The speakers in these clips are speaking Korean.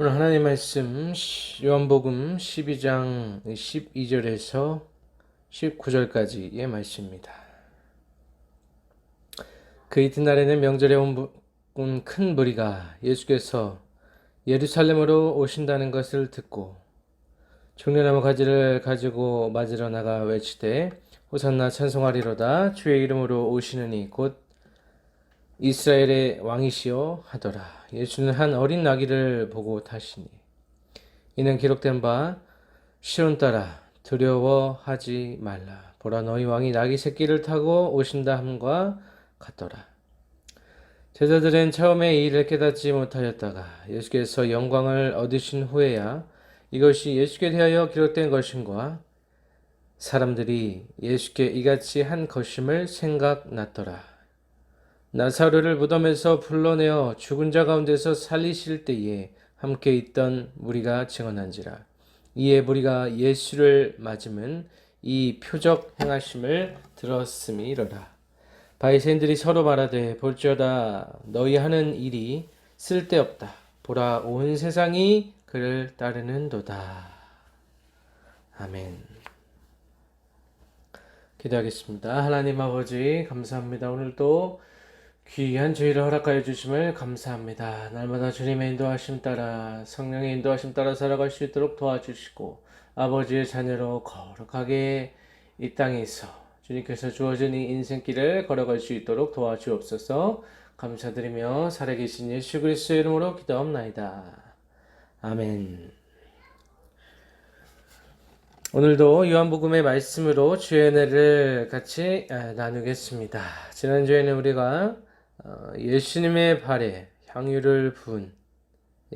오늘 하나님 말씀 요한복음 12장 12절에서 19절까지의 말씀입니다. 그 이튿날에는 명절에 온 큰 무리가 예수께서 예루살렘으로 오신다는 것을 듣고 종려나무 가지를 가지고 맞으러 나가 외치되 호산나 찬송하리로다 주의 이름으로 오시느니 곧 이스라엘의 왕이시여 하더라. 예수는 한 어린 나귀를 보고 타시니 이는 기록된 바 시온 딸아 두려워하지 말라. 보라 너희 왕이 나귀 새끼를 타고 오신다 함과 같더라. 제자들은 처음에 이 일을 깨닫지 못하였다가 예수께서 영광을 얻으신 후에야 이것이 예수께 대하여 기록된 것인과 사람들이 예수께 이같이 한 것임을 생각났더라. 나사로를 무덤에서 불러내어 죽은 자 가운데서 살리실 때에 함께 있던 무리가 증언한지라. 이에 무리가 예수를 맞음은 이 표적 행하심을 들었음이로라. 바리새인들이 서로 말하되 볼지어다 너희 하는 일이 쓸데없다. 보라 온 세상이 그를 따르는도다. 아멘. 기도하겠습니다. 하나님 아버지 감사합니다. 오늘도 귀한 주의를 허락하여 주심을 감사합니다. 날마다 주님의 인도하심 따라 성령의 인도하심 따라 살아갈 수 있도록 도와주시고 아버지의 자녀로 거룩하게 이 땅에서 주님께서 주어진 이 인생길을 걸어갈 수 있도록 도와주옵소서. 감사드리며 살아계신 예수 그리스도의 이름으로 기도합나이다. 아멘. 오늘도 요한복음의 말씀으로 주의 은혜를 같이 나누겠습니다. 지난주에는 우리가 예수님의 발에 향유를 부은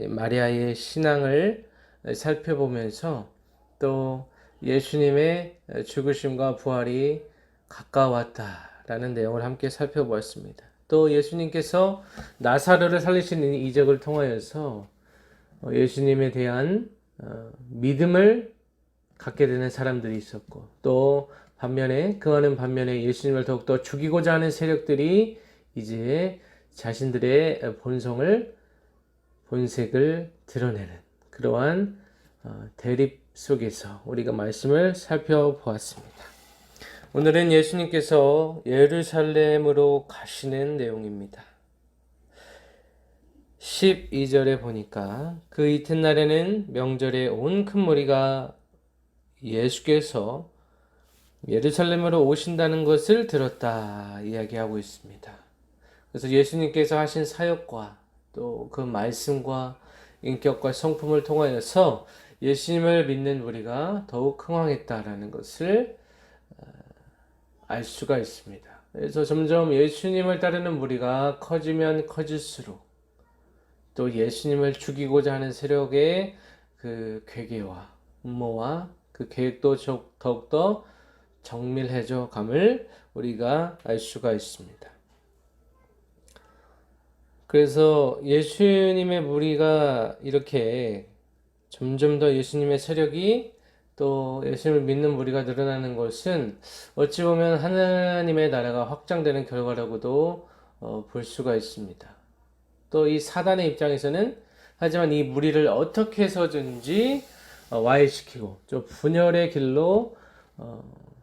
마리아의 신앙을 살펴보면서 또 예수님의 죽으심과 부활이 가까웠다라는 내용을 함께 살펴보았습니다. 또 예수님께서 나사로를 살리시는 이적을 통하여서 예수님에 대한 믿음을 갖게 되는 사람들이 있었고 또 그와는 반면에 예수님을 더욱더 죽이고자 하는 세력들이 이제 자신들의 본색을 드러내는 그러한 대립 속에서 우리가 말씀을 살펴보았습니다. 오늘은 예수님께서 예루살렘으로 가시는 내용입니다. 12절에 보니까 그 이튿날에는 명절에 온 큰 무리가 예수께서 예루살렘으로 오신다는 것을 들었다 이야기하고 있습니다. 그래서 예수님께서 하신 사역과 또 그 말씀과 인격과 성품을 통하여서 예수님을 믿는 우리가 더욱 흥황했다라는 것을 알 수가 있습니다. 그래서 점점 예수님을 따르는 무리가 커지면 커질수록 또 예수님을 죽이고자 하는 세력의 그 괴계와 음모와 그 계획도 더욱더 정밀해져 감을 우리가 알 수가 있습니다. 그래서 예수님의 무리가 이렇게 점점 더 예수님의 세력이 또 예수님을 믿는 무리가 늘어나는 것은 어찌 보면 하나님의 나라가 확장되는 결과라고도 볼 수가 있습니다. 또 이 사단의 입장에서는 하지만 이 무리를 어떻게 해서든지 와해시키고 좀 분열의 길로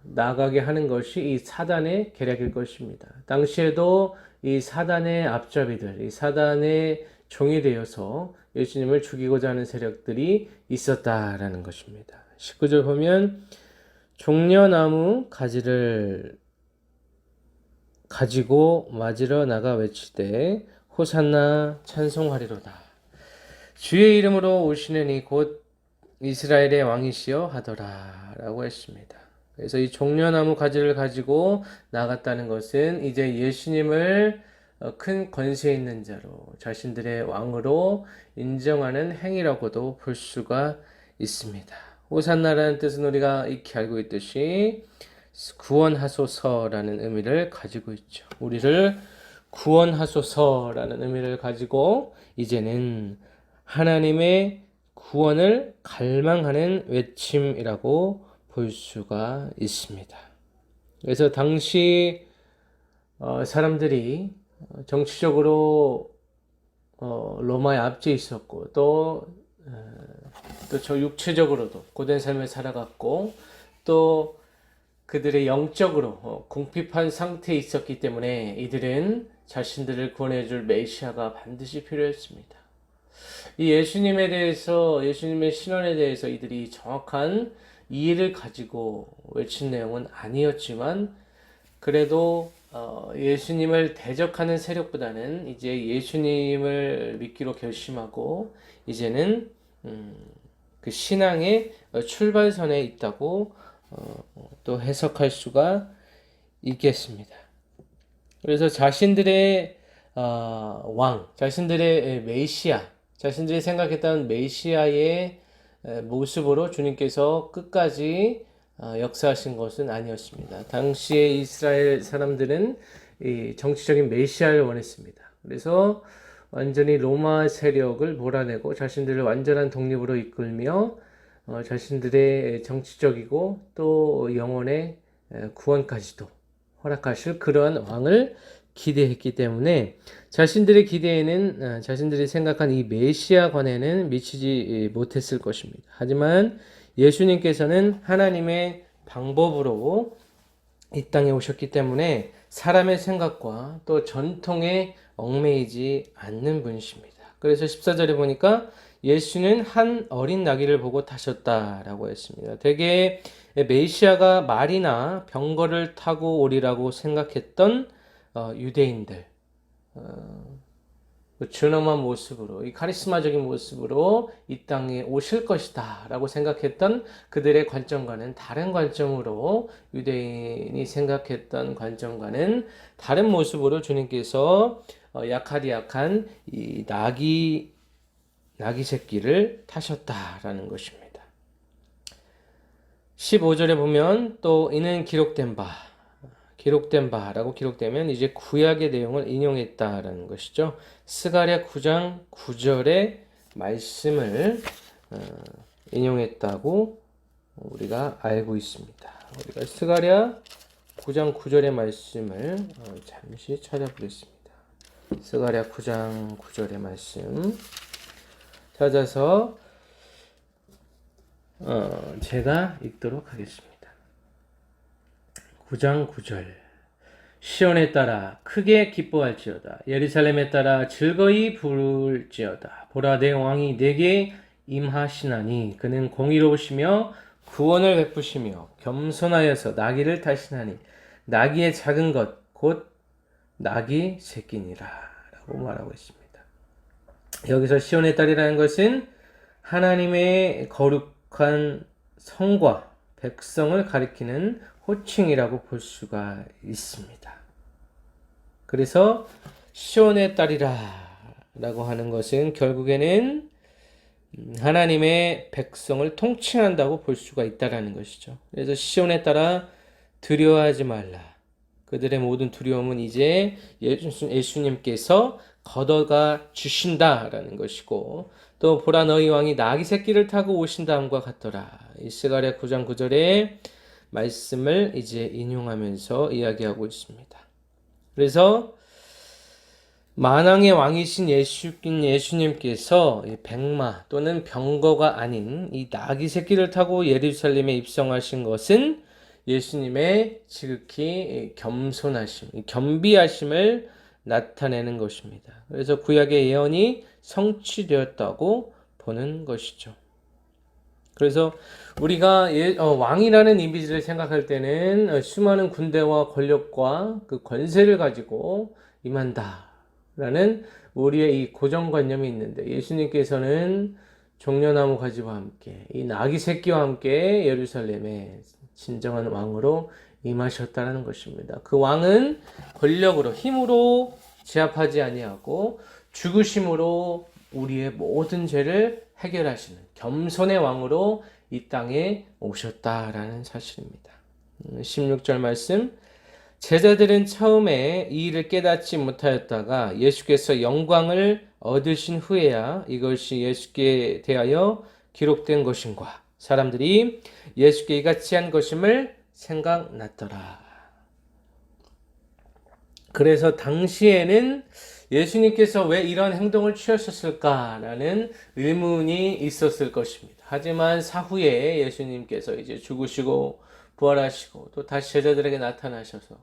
나가게 하는 것이 이 사단의 계략일 것입니다. 당시에도 이 사단의 앞잡이들, 이 사단의 종이 되어서 예수님을 죽이고자 하는 세력들이 있었다라는 것입니다. 19절 보면 종려나무 가지를 가지고 맞으러 나가 외치되 호산나 찬송하리로다. 주의 이름으로 오시느니 곧 이스라엘의 왕이시여 하더라 라고 했습니다. 그래서 이 종려나무 가지를 가지고 나갔다는 것은 이제 예수님을 큰 권세 있는 자로 자신들의 왕으로 인정하는 행위라고도 볼 수가 있습니다. 호산나라는 뜻은 우리가 익히 알고 있듯이 구원하소서라는 의미를 가지고 있죠. 우리를 구원하소서라는 의미를 가지고 이제는 하나님의 구원을 갈망하는 외침이라고 볼 수가 있습니다. 그래서 당시 사람들이 정치적으로 로마에 앞져 있었고 또 또 저 육체적으로도 고된 삶을 살아갔고 또 그들의 영적으로 궁핍한 상태에 있었기 때문에 이들은 자신들을 구원해줄 메시아가 반드시 필요했습니다. 이 예수님에 대해서 예수님의 신원에 대해서 이들이 정확한 이해를 가지고 외친 내용은 아니었지만 그래도 예수님을 대적하는 세력보다는 이제 예수님을 믿기로 결심하고 이제는 그 신앙의 출발선에 있다고 또 해석할 수가 있겠습니다. 그래서 자신들의 왕, 자신들의 메시아, 자신들이 생각했던 메시아의 모습으로 주님께서 끝까지 역사하신 것은 아니었습니다. 당시에 이스라엘 사람들은 이 정치적인 메시아를 원했습니다. 그래서 완전히 로마 세력을 몰아내고 자신들을 완전한 독립으로 이끌며 자신들의 정치적이고 또 영혼의 구원까지도 허락하실 그러한 왕을 기대했기 때문에 자신들의 기대에는 자신들이 생각한 이 메시아관에는 미치지 못했을 것입니다. 하지만 예수님께서는 하나님의 방법으로 이 땅에 오셨기 때문에 사람의 생각과 또 전통에 얽매이지 않는 분이십니다. 그래서 14절에 보니까 예수는 한 어린 나귀를 보고 타셨다라고 했습니다. 대개 메시아가 말이나 병거를 타고 오리라고 생각했던 유대인들, 준엄한 모습으로, 이 카리스마적인 모습으로 이 땅에 오실 것이다 라고 생각했던 그들의 관점과는 다른 관점으로, 유대인이 생각했던 관점과는 다른 모습으로 주님께서 약하디 약한 이 나귀 새끼를 타셨다라는 것입니다. 15절에 보면 또 이는 기록된 바라고 기록되면 이제 구약의 내용을 인용했다라는 것이죠. 스가랴 9장 9절의 말씀을 인용했다고 우리가 알고 있습니다. 우리가 스가랴 9장 9절의 말씀을 잠시 찾아보겠습니다. 스가랴 9장 9절의 말씀 찾아서 제가 읽도록 하겠습니다. 9장 9절 시온에 따라 크게 기뻐할지어다. 예루살렘에 따라 즐거이 부를지어다. 보라 내 왕이 내게 임하시나니 그는 공의로우시며 구원을 베푸시며 겸손하여서 나귀를 타시나니 나귀의 작은 것 곧 나귀 새끼니라 라고 말하고 있습니다. 여기서 시온의 딸이라는 것은 하나님의 거룩한 성과 백성을 가리키는 호칭이라고 볼 수가 있습니다. 그래서 시온의 딸이라 라고 하는 것은 결국에는 하나님의 백성을 통칭한다고 볼 수가 있다라는 것이죠. 그래서 시온에 따라 두려워하지 말라. 그들의 모든 두려움은 이제 예수님께서 걷어가 주신다라는 것이고, 또 보라 너희 왕이 나귀 새끼를 타고 오신다함과 같더라. 이 스가랴 9장 9절의 말씀을 이제 인용하면서 이야기하고 있습니다. 그래서 만왕의 왕이신 예수님께서 백마 또는 병거가 아닌 이 나귀 새끼를 타고 예루살렘에 입성하신 것은 예수님의 지극히 겸손하심, 겸비하심을 나타내는 것입니다. 그래서 구약의 예언이 성취되었다고 보는 것이죠. 그래서 우리가 왕이라는 이미지를 생각할 때는 수많은 군대와 권력과 그 권세를 가지고 임한다라는 우리의 이 고정관념이 있는데, 예수님께서는 종려나무 가지와 함께 이 나귀 새끼와 함께 예루살렘에 진정한 왕으로 임하셨다는 것입니다. 그 왕은 권력으로, 힘으로 제압하지 아니하고 죽으심으로 우리의 모든 죄를 해결하시는 겸손의 왕으로 이 땅에 오셨다라는 사실입니다. 16절 말씀, 제자들은 처음에 이 일을 깨닫지 못하였다가 예수께서 영광을 얻으신 후에야 이것이 예수께 대하여 기록된 것인과 사람들이 예수께 이같이 한 것임을 생각났더라. 그래서 당시에는 예수님께서 왜 이런 행동을 취하셨을까라는 의문이 있었을 것입니다. 하지만 사후에 예수님께서 이제 죽으시고 부활하시고 또 다시 제자들에게 나타나셔서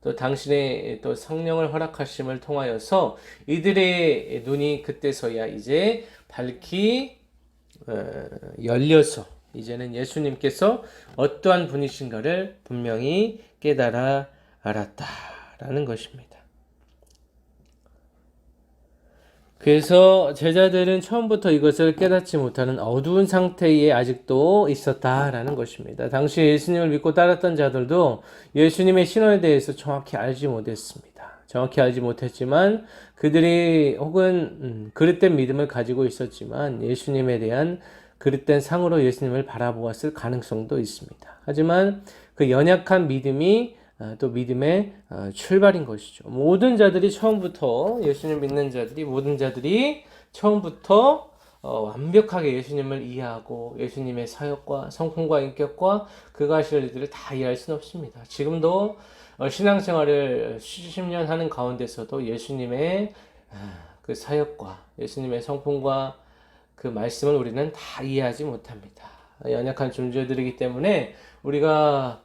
또 당신의 또 성령을 허락하심을 통하여서 이들의 눈이 그때서야 이제 밝히 열려서 이제는 예수님께서 어떠한 분이신가를 분명히 깨달아 알았다라는 것입니다. 그래서 제자들은 처음부터 이것을 깨닫지 못하는 어두운 상태에 아직도 있었다라는 것입니다. 당시 예수님을 믿고 따랐던 자들도 예수님의 신원에 대해서 정확히 알지 못했습니다. 정확히 알지 못했지만 그들이 혹은 그릇된 믿음을 가지고 있었지만 예수님에 대한 그릇된 상으로 예수님을 바라보았을 가능성도 있습니다. 하지만 그 연약한 믿음이 또 믿음의 출발인 것이죠. 모든 자들이 처음부터 예수님 믿는 자들이 모든 자들이 처음부터 완벽하게 예수님을 이해하고 예수님의 사역과 성품과 인격과 그가 하실 일들을 다 이해할 수는 없습니다. 지금도 신앙생활을 수십 년 하는 가운데서도 예수님의 그 사역과 예수님의 성품과 그 말씀을 우리는 다 이해하지 못합니다. 연약한 존재들이기 때문에 우리가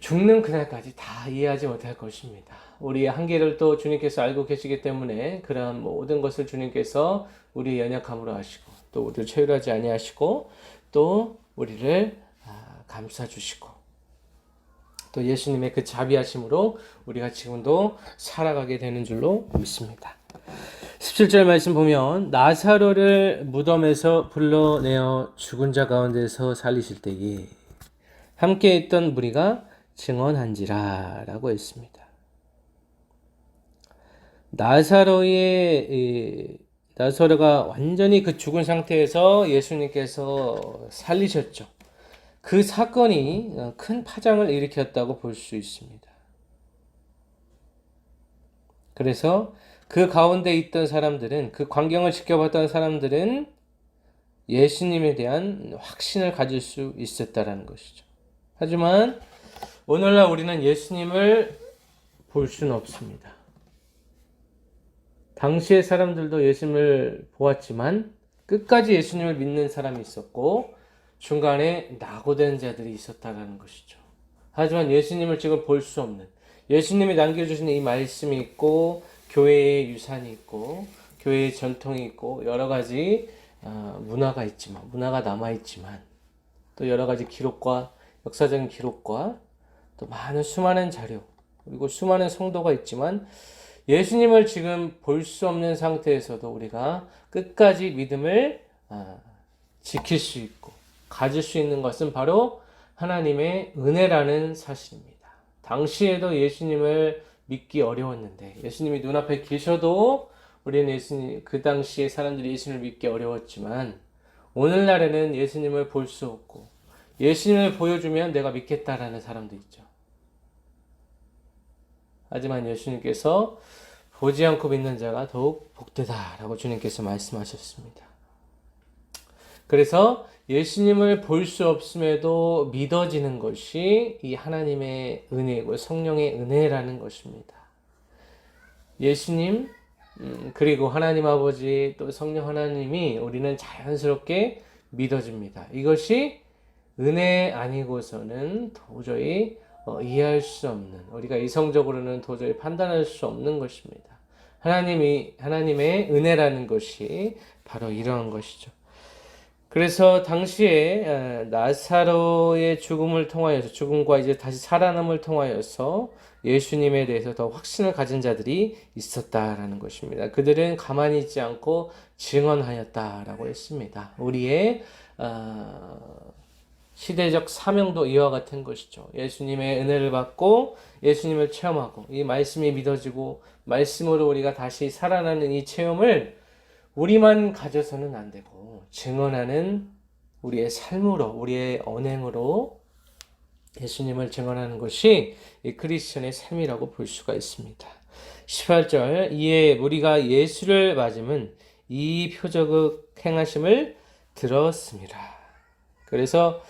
죽는 그날까지 다 이해하지 못할 것입니다. 우리의 한계를 또 주님께서 알고 계시기 때문에 그러한 모든 것을 주님께서 우리의 연약함으로 하시고 또 우리를 체휼하지 아니하시고 또 우리를 감싸주시고 또 예수님의 그 자비하심으로 우리가 지금도 살아가게 되는 줄로 믿습니다. 17절 말씀 보면 나사로를 무덤에서 불러내어 죽은 자 가운데서 살리실 때에 함께 있던 무리가 증언한지라 라고 했습니다. 나사로가 완전히 그 죽은 상태에서 예수님께서 살리셨죠. 그 사건이 큰 파장을 일으켰다고 볼 수 있습니다. 그래서 그 가운데 있던 사람들은 그 광경을 지켜봤던 사람들은 예수님에 대한 확신을 가질 수 있었다라는 것이죠. 하지만 오늘날 우리는 예수님을 볼 수는 없습니다. 당시의 사람들도 예수님을 보았지만 끝까지 예수님을 믿는 사람이 있었고 중간에 낙오된 자들이 있었다는 것이죠. 하지만 예수님을 지금 볼 수 없는 예수님이 남겨주신 이 말씀이 있고 교회의 유산이 있고 교회의 전통이 있고 여러 가지 문화가 있지만 문화가 남아있지만 또 여러 가지 기록과 역사적인 기록과 또 많은 수많은 자료 그리고 수많은 성도가 있지만 예수님을 지금 볼 수 없는 상태에서도 우리가 끝까지 믿음을 지킬 수 있고 가질 수 있는 것은 바로 하나님의 은혜라는 사실입니다. 당시에도 예수님을 믿기 어려웠는데 예수님이 눈앞에 계셔도 우리는 예수님 그 당시에 사람들이 예수님을 믿기 어려웠지만 오늘날에는 예수님을 볼 수 없고 예수님을 보여주면 내가 믿겠다라는 사람도 있죠. 하지만 예수님께서 보지 않고 믿는 자가 더욱 복되다라고 주님께서 말씀하셨습니다. 그래서 예수님을 볼 수 없음에도 믿어지는 것이 이 하나님의 은혜고 성령의 은혜라는 것입니다. 예수님 그리고 하나님 아버지 또 성령 하나님이 우리는 자연스럽게 믿어집니다. 이것이 은혜 아니고서는 도저히 이해할 수 없는 우리가 이성적으로는 도저히 판단할 수 없는 것입니다. 하나님의 은혜라는 것이 바로 이러한 것이죠. 그래서 당시에 나사로의 죽음을 통하여서 죽음과 이제 다시 살아남을 통하여서 예수님에 대해서 더 확신을 가진 자들이 있었다라는 것입니다. 그들은 가만히 있지 않고 증언하였다라고 했습니다. 우리의 시대적 사명도 이와 같은 것이죠. 예수님의 은혜를 받고 예수님을 체험하고 이 말씀이 믿어지고 말씀으로 우리가 다시 살아나는 이 체험을 우리만 가져서는 안 되고 증언하는 우리의 삶으로 우리의 언행으로 예수님을 증언하는 것이 이 크리스천의 삶이라고 볼 수가 있습니다. 18절 이에 무리가 예수를 맞음은 이 표적의 행하심을 들었습니다. 그래서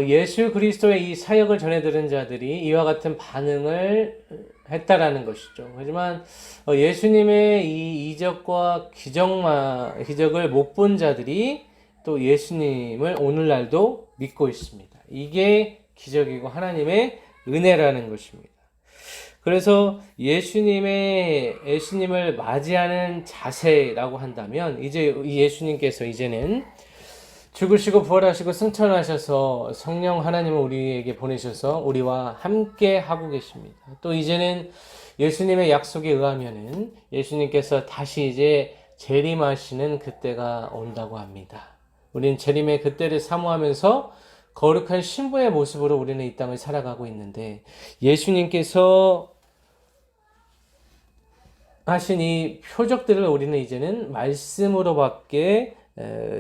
예수 그리스도의 이 사역을 전해 들은 자들이 이와 같은 반응을 했다라는 것이죠. 하지만 예수님의 이 이적과 기적을 못 본 자들이 또 예수님을 오늘날도 믿고 있습니다. 이게 기적이고 하나님의 은혜라는 것입니다. 그래서 예수님을 맞이하는 자세라고 한다면, 이제 예수님께서 이제는 죽으시고 부활하시고 승천하셔서 성령 하나님을 우리에게 보내셔서 우리와 함께 하고 계십니다. 또 이제는 예수님의 약속에 의하면은 예수님께서 다시 이제 재림하시는 그때가 온다고 합니다. 우리는 재림의 그때를 사모하면서 거룩한 신부의 모습으로 우리는 이 땅을 살아가고 있는데, 예수님께서 하신 이 표적들을 우리는 이제는 말씀으로밖에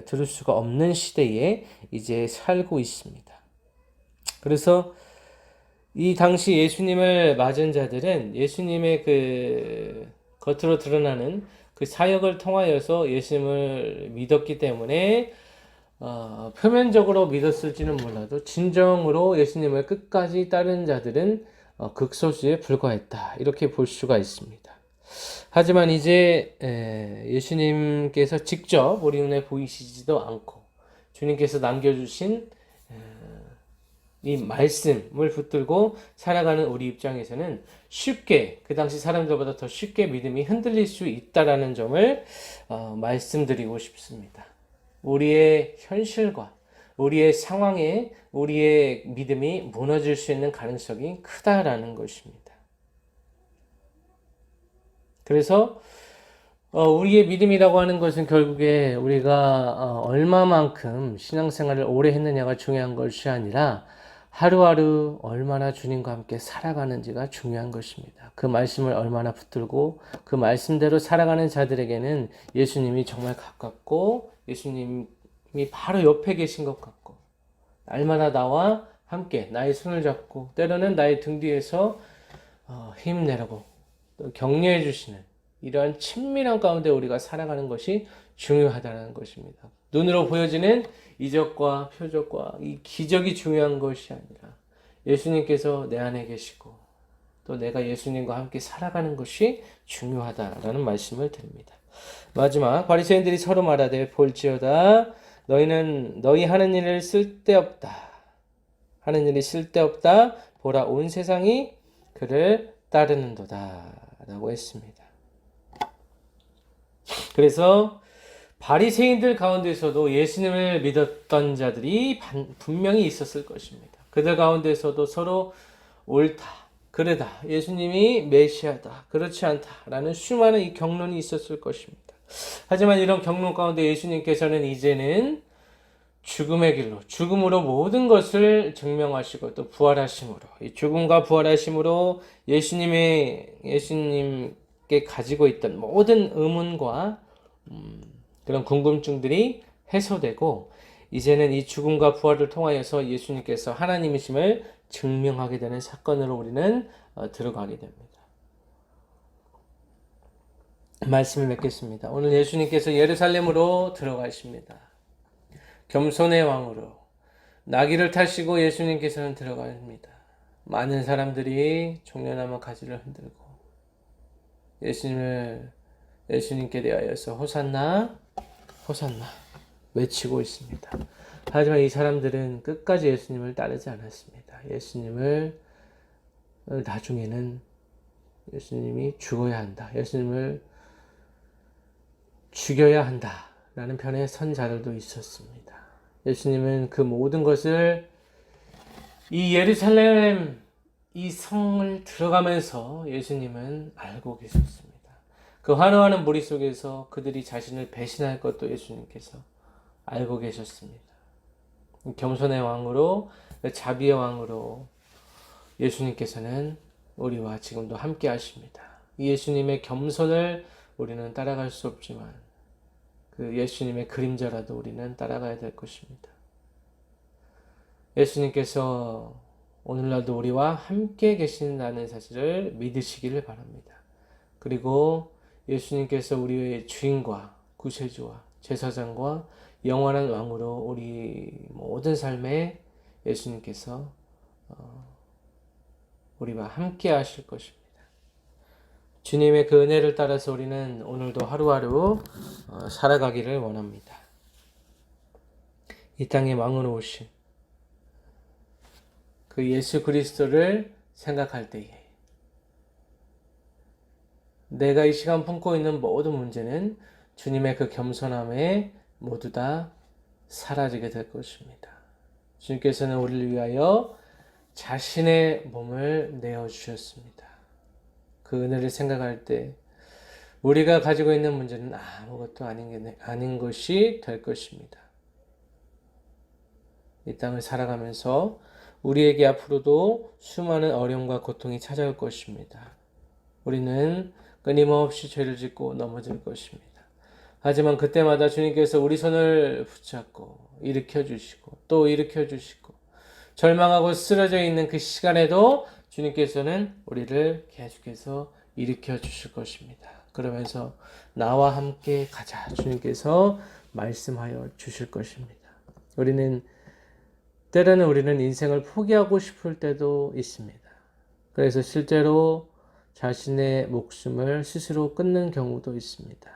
들을 수가 없는 시대에 이제 살고 있습니다. 그래서 이 당시 예수님을 맞은 자들은 예수님의 그 겉으로 드러나는 그 사역을 통하여서 예수님을 믿었기 때문에 표면적으로 믿었을지는 몰라도 진정으로 예수님을 끝까지 따른 자들은 극소수에 불과했다, 이렇게 볼 수가 있습니다. 하지만 이제 예수님께서 직접 우리 눈에 보이시지도 않고 주님께서 남겨주신 이 말씀을 붙들고 살아가는 우리 입장에서는 쉽게, 그 당시 사람들보다 더 쉽게 믿음이 흔들릴 수 있다라는 점을 말씀드리고 싶습니다. 우리의 현실과 우리의 상황에 우리의 믿음이 무너질 수 있는 가능성이 크다라는 것입니다. 그래서 우리의 믿음이라고 하는 것은 결국에 우리가 얼마만큼 신앙생활을 오래 했느냐가 중요한 것이 아니라 하루하루 얼마나 주님과 함께 살아가는지가 중요한 것입니다. 그 말씀을 얼마나 붙들고 그 말씀대로 살아가는 자들에게는 예수님이 정말 가깝고 예수님이 바로 옆에 계신 것 같고, 날마다 나와 함께 나의 손을 잡고 때로는 나의 등 뒤에서 힘내라고 또 격려해 주시는 이러한 친밀한 가운데 우리가 살아가는 것이 중요하다는 것입니다. 눈으로 보여지는 이적과 표적과 이 기적이 중요한 것이 아니라 예수님께서 내 안에 계시고 또 내가 예수님과 함께 살아가는 것이 중요하다라는 말씀을 드립니다. 마지막, 바리새인들이 서로 말하되 볼지어다 너희는 너희 하는 일을 하는 일이 쓸데없다. 보라, 온 세상이 그를 따르는도다 라고 했습니다. 그래서 바리새인들 가운데서도 예수님을 믿었던 자들이 분명히 있었을 것입니다. 그들 가운데서도 서로 옳다, 그러다, 예수님이 메시아다, 그렇지 않다라는 수많은 이 경론이 있었을 것입니다. 하지만 이런 경론 가운데 예수님께서는 이제는 죽음의 길로, 죽음으로 모든 것을 증명하시고 또 부활하심으로, 이 죽음과 부활하심으로 예수님께 가지고 있던 모든 의문과 그런 궁금증들이 해소되고, 이제는 이 죽음과 부활을 통하여서 예수님께서 하나님이심을 증명하게 되는 사건으로 우리는 들어가게 됩니다. 말씀을 맺겠습니다. 오늘 예수님께서 예루살렘으로 들어가십니다. 겸손의 왕으로 나귀를 타시고 예수님께서는 들어갑니다. 많은 사람들이 종려나무 가지를 흔들고 예수님께 대하여서 호산나 호산나 외치고 있습니다. 하지만 이 사람들은 끝까지 예수님을 따르지 않았습니다. 나중에는 예수님이 죽어야 한다, 예수님을 죽여야 한다 라는 편에 선 자들도 있었습니다. 예수님은 그 모든 것을 이 예루살렘 이 성을 들어가면서 예수님은 알고 계셨습니다. 그 환호하는 무리 속에서 그들이 자신을 배신할 것도 예수님께서 알고 계셨습니다. 겸손의 왕으로, 자비의 왕으로 예수님께서는 우리와 지금도 함께 하십니다. 이 예수님의 겸손을 우리는 따라갈 수 없지만 그 예수님의 그림자라도 우리는 따라가야 될 것입니다. 예수님께서 오늘날도 우리와 함께 계신다는 사실을 믿으시기를 바랍니다. 그리고 예수님께서 우리의 주인과 구세주와 제사장과 영원한 왕으로 우리 모든 삶에 예수님께서 우리와 함께 하실 것입니다. 주님의 그 은혜를 따라서 우리는 오늘도 하루하루 살아가기를 원합니다. 이 땅에 왕으로 오신 그 예수 그리스도를 생각할 때에 내가 이 시간 품고 있는 모든 문제는 주님의 그 겸손함에 모두 다 사라지게 될 것입니다. 주님께서는 우리를 위하여 자신의 몸을 내어주셨습니다. 그 은혜를 생각할 때 우리가 가지고 있는 문제는 아무것도 아닌 것이 될 것입니다. 이 땅을 살아가면서 우리에게 앞으로도 수많은 어려움과 고통이 찾아올 것입니다. 우리는 끊임없이 죄를 짓고 넘어질 것입니다. 하지만 그때마다 주님께서 우리 손을 붙잡고 일으켜 주시고 또 일으켜 주시고 절망하고 쓰러져 있는 그 시간에도 주님께서는 우리를 계속해서 일으켜 주실 것입니다. 그러면서 나와 함께 가자 주님께서 말씀하여 주실 것입니다. 때로는 우리는 인생을 포기하고 싶을 때도 있습니다. 그래서 실제로 자신의 목숨을 스스로 끊는 경우도 있습니다.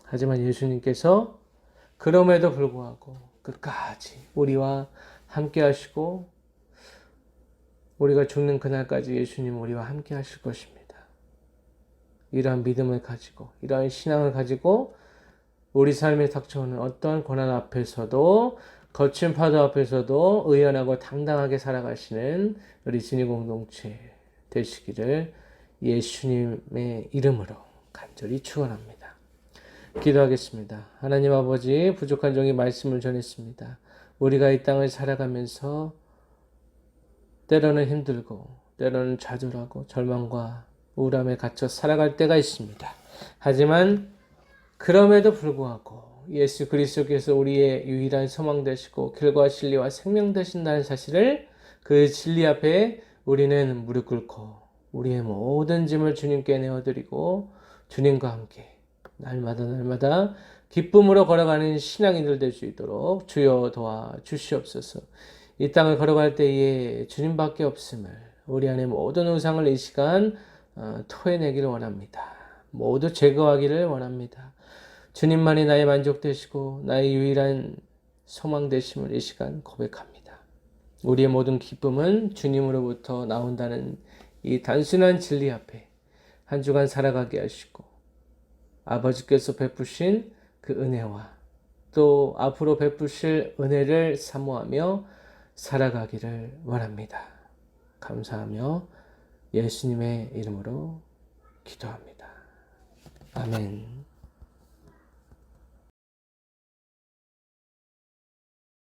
하지만 예수님께서 그럼에도 불구하고 끝까지 우리와 함께 하시고 우리가 죽는 그날까지 예수님 우리와 함께 하실 것입니다. 이러한 믿음을 가지고 이러한 신앙을 가지고 우리 삶에 닥쳐오는 어떠한 고난 앞에서도 거친 파도 앞에서도 의연하고 당당하게 살아가시는 우리 주님 공동체 되시기를 예수님의 이름으로 간절히 축원합니다. 기도하겠습니다. 하나님 아버지, 부족한 종이 말씀을 전했습니다. 우리가 이 땅을 살아가면서 때로는 힘들고 때로는 좌절하고 절망과 우울함에 갇혀 살아갈 때가 있습니다. 하지만 그럼에도 불구하고 예수 그리스도께서 우리의 유일한 소망 되시고 길과 진리와 생명 되신다는 사실을 그 진리 앞에 우리는 무릎 꿇고 우리의 모든 짐을 주님께 내어드리고 주님과 함께 날마다 기쁨으로 걸어가는 신앙인들 될 수 있도록 주여 도와 주시옵소서. 이 땅을 걸어갈 때에 주님밖에 없음을 우리 안에 모든 우상을 이 시간 토해내기를 원합니다. 모두 제거하기를 원합니다. 주님만이 나의 만족 되시고 나의 유일한 소망 되심을 이 시간 고백합니다. 우리의 모든 기쁨은 주님으로부터 나온다는 이 단순한 진리 앞에 한 주간 살아가게 하시고 아버지께서 베푸신 그 은혜와 또 앞으로 베푸실 은혜를 사모하며 살아가기를 원합니다. 감사하며 예수님의 이름으로 기도합니다. 아멘.